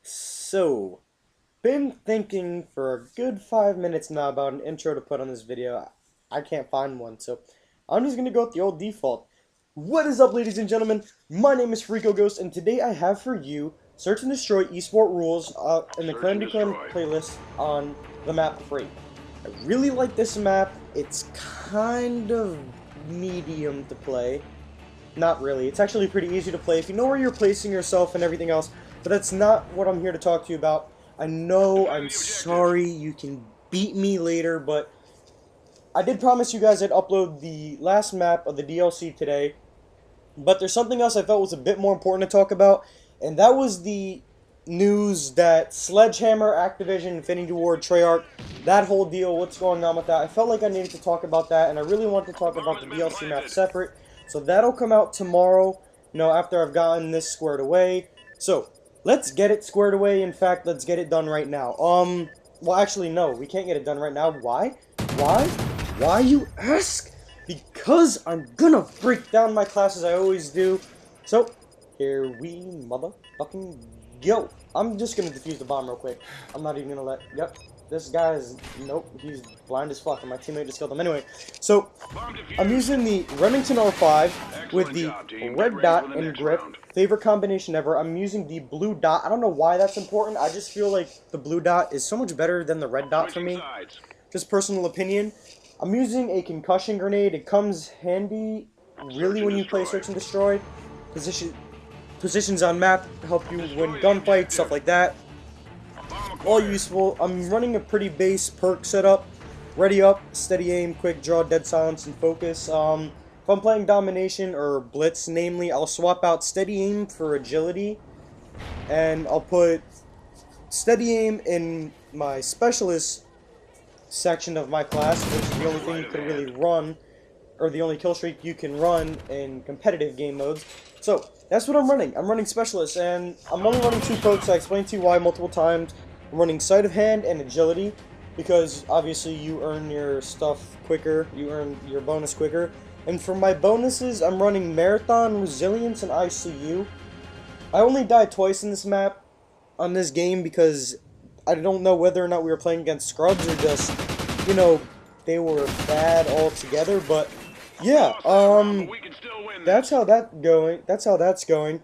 So, been thinking for a good 5 minutes now about an intro to put on this video. I can't find one, so I'm just gonna go with the old default. What is up, ladies and gentlemen? My name is Freako Ghost, and today I have for you Search and Destroy Esport Rules in the Clan Clan playlist on the map Free. I really like this map. It's kind of medium to play. Not really. It's actually pretty easy to play if you know where you're placing yourself and everything else. But that's not what I'm here to talk to you about. I know, I'm sorry, you can beat me later, but I did promise you guys I'd upload the last map of the DLC today. But there's something else I felt was a bit more important to talk about, and that was the news that SledgeHammer, Activision, Infinity Ward, Treyarch, that whole deal, what's going on with that. I felt like I needed to talk about that, and I really want to talk about the DLC map separate. So that'll come out tomorrow, after I've gotten this squared away. So, let's get it squared away. In fact, let's get it done right now. Well, actually, no, we can't get it done right now. Why? Why, you ask? Because I'm gonna break down my class as I always do. So, here we motherfucking go. I'm just gonna defuse the bomb real quick. I'm not even gonna let... Yep. This guy is... Nope. He's blind as fuck, and my teammate just killed him. Anyway, so... I'm using the Remington R5 with the red dot and grip. Favorite combination ever. I'm using the blue dot. I don't know why that's important. I just feel like the blue dot is so much better than the red dot for me. Just personal opinion. I'm using a concussion grenade. It comes handy, really, when you play Search and Destroy. Positions on map help you win gunfights, stuff like that. All useful. I'm running a pretty base perk setup. Ready up, steady aim, quick draw, dead silence, and focus. If I'm playing domination or blitz, namely, I'll swap out steady aim for agility, and I'll put steady aim in my specialist section of my class, which is the only thing you can really run, or the only kill streak you can run in competitive game modes. So, that's what I'm running. I'm running specialist, and I'm only running 2 perks. I explained to you why multiple times. I'm running sleight of hand and agility, because obviously you earn your stuff quicker, you earn your bonus quicker. And for my bonuses, I'm running Marathon, Resilience, and ICU. I only died twice in this map, on this game, because I don't know whether or not we were playing against scrubs or just, they were bad altogether, but yeah, that's how that's going.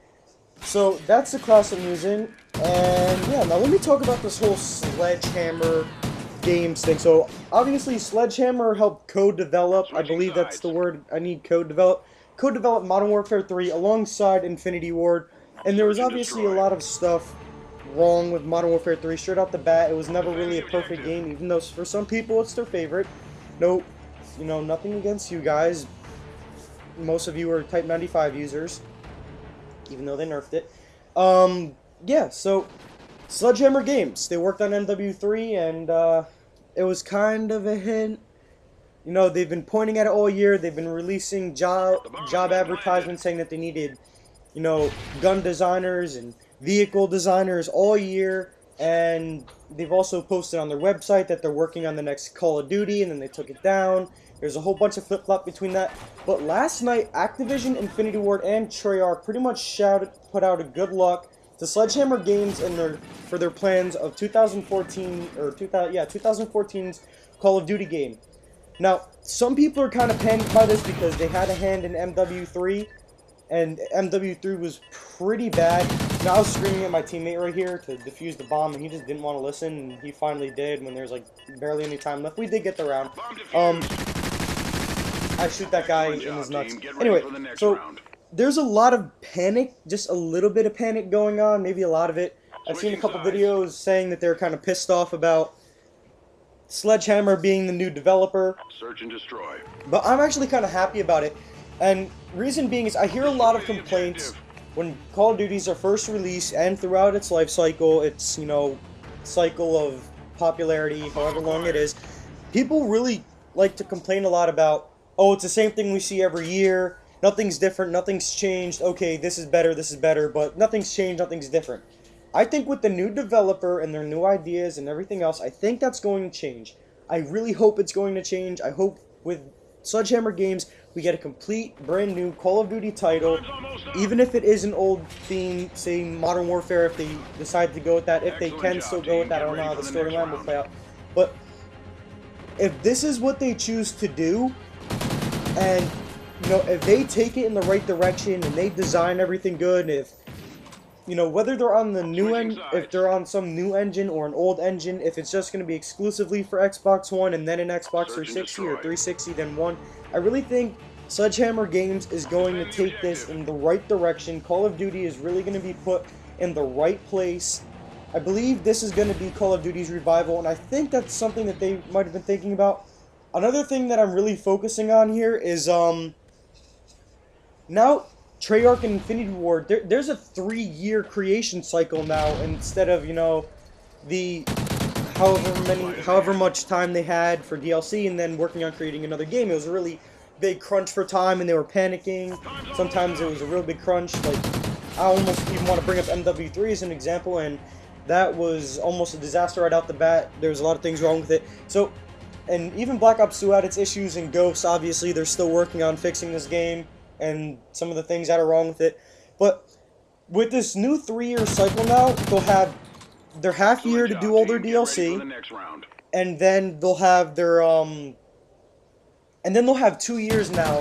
So, that's the class I'm using, and yeah, now let me talk about this whole Sledgehammer games thing. So, obviously, SledgeHammer helped co-develop, I believe that's the word I need, co-develop Modern Warfare 3 alongside Infinity Ward, and there was obviously a lot of stuff wrong with Modern Warfare 3 straight off the bat. It was never really a perfect game, even though for some people it's their favorite. No, nothing against you guys. Most of you are Type 95 users, even though they nerfed it. Yeah, so Sledgehammer Games, they worked on MW3, and it was kind of a hint. They've been pointing at it all year. They've been releasing job advertisements saying that they needed, gun designers and vehicle designers all year, and they've also posted on their website that they're working on the next Call of Duty, and then they took it down. There's a whole bunch of flip-flop between that. But last night, Activision, Infinity Ward, and Treyarch pretty much put out a good luck to Sledgehammer Games and for their plans of 2014's Call of Duty game. Now, some people are kind of panicked by this because they had a hand in MW3, and MW3 was pretty bad. Now, I was screaming at my teammate right here to defuse the bomb, and he just didn't want to listen, and he finally did when there's like barely any time left. We did get the round. I shoot that guy in his nuts. Anyway, so there's a lot of panic, just a little bit of panic going on, maybe a lot of it. I've seen a couple videos saying that they're kind of pissed off about SledgeHammer being the new developer. Search and destroy. But I'm actually kind of happy about it. And reason being is I hear a lot of complaints when Call of Duties are first released and throughout its life cycle, its, cycle of popularity, however long it is. People really like to complain a lot about, oh, it's the same thing we see every year. Nothing's different, nothing's changed. Okay, this is better, but nothing's changed, nothing's different. I think with the new developer and their new ideas and everything else, I think that's going to change. I really hope it's going to change. I hope with Sledgehammer Games we get a complete, brand new Call of Duty title, even if it is an old theme, say Modern Warfare, if they decide to go with that, if they can still go with that, I don't know how the storyline will play out, but if this is what they choose to do, and, you know, if they take it in the right direction, and they design everything good, if, you know, whether they're on the new end, if they're on some new engine or an old engine, if it's just going to be exclusively for Xbox One and then an Xbox 360 or 360 then one, I really think SledgeHammer Games is going to take this in the right direction. Call of Duty is really going to be put in the right place. I believe this is going to be Call of Duty's revival, and I think that's something that they might have been thinking about. Another thing that I'm really focusing on here is, now Treyarch and Infinity Ward, there's a 3-year creation cycle now, instead of, you know, the however much time they had for DLC and then working on creating another game. It was a really big crunch for time, and they were panicking. Sometimes it was a real big crunch. Like, I almost even want to bring up MW3 as an example, and that was almost a disaster right out the bat. There was a lot of things wrong with it. So, and even Black Ops 2 had its issues, and Ghosts, obviously, they're still working on fixing this game and some of the things that are wrong with it. But with this new 3-year cycle now, they'll have their half year to do all their DLC, and then they'll have their and then they'll have 2 years now,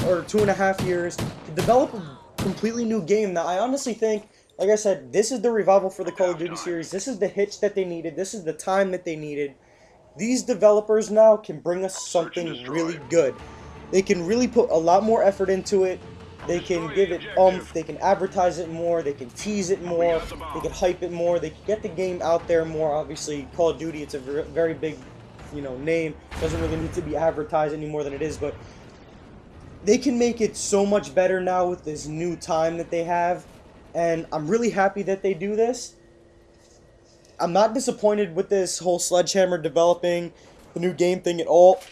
or 2.5 years, to develop a completely new game. Now, I honestly think, like I said, this is the revival for the Call of Duty series. This is the hitch that they needed. This is the time that they needed. These developers now can bring us something really good. They can really put a lot more effort into it. They can give it oomph. They can advertise it more. They can tease it more. They can hype it more. They can get the game out there more. Obviously, Call of Duty, it's a very big, you know, name. Doesn't really need to be advertised any more than it is, but they can make it so much better now with this new time that they have, and I'm really happy that they do this. I'm not disappointed with this whole SledgeHammer developing the new game thing at all.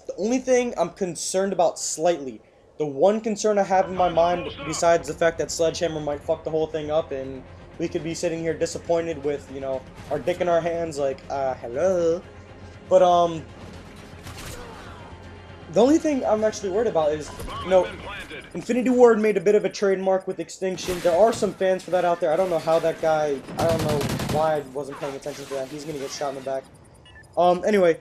The only thing I'm concerned about slightly, the one concern I have in my mind, besides the fact that SledgeHammer might fuck the whole thing up and we could be sitting here disappointed with, you know, our dick in our hands like, hello. But, the only thing I'm actually worried about is, you know, Infinity Ward made a bit of a trademark with Extinction. There are some fans for that out there. I don't know how that guy, I don't know why I wasn't paying attention to that. He's gonna get shot in the back. Anyway,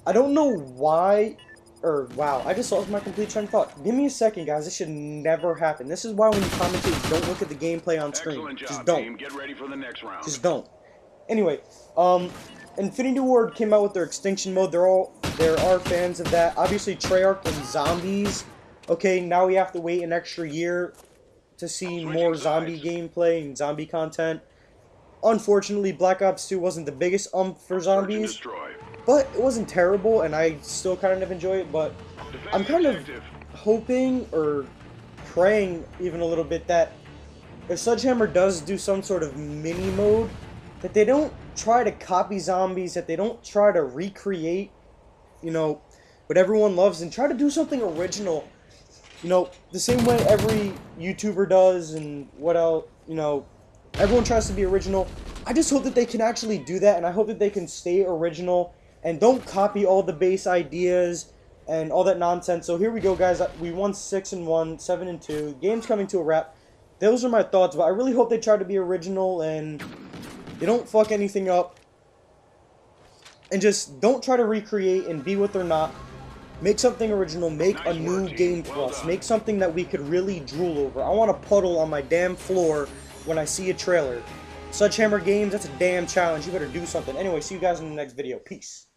I don't know why, or wow, I just lost my complete train of thought. Give me a second, guys. This should never happen. This is why when you commentate, don't look at the gameplay on screen. Just don't. Get ready for the next round. Just don't. Anyway, Infinity Ward came out with their Extinction mode. There are fans of that. Obviously, Treyarch and Zombies. Okay, now we have to wait an extra year to see more zombie gameplay and zombie content. Unfortunately, Black Ops 2 wasn't the biggest for zombies, but it wasn't terrible, and I still kind of enjoy it. But I'm kind of hoping, or praying even a little bit, that if Sledgehammer does do some sort of mini mode, that they don't try to copy zombies, that they don't try to recreate, you know, what everyone loves, and try to do something original. You know, the same way every YouTuber does, and what else, you know, everyone tries to be original. I just hope that they can actually do that, and I hope that they can stay original, and don't copy all the base ideas, and all that nonsense. So here we go, guys. We won 6-1, 7-2. Game's coming to a wrap. Those are my thoughts, but I really hope they try to be original, and they don't fuck anything up. And just don't try to recreate and be what they're not. Make something original. Make a new game for us. Make something that we could really drool over. I want a puddle on my damn floor when I see a trailer. SledgeHammer Games, that's a damn challenge. You better do something. Anyway, see you guys in the next video. Peace.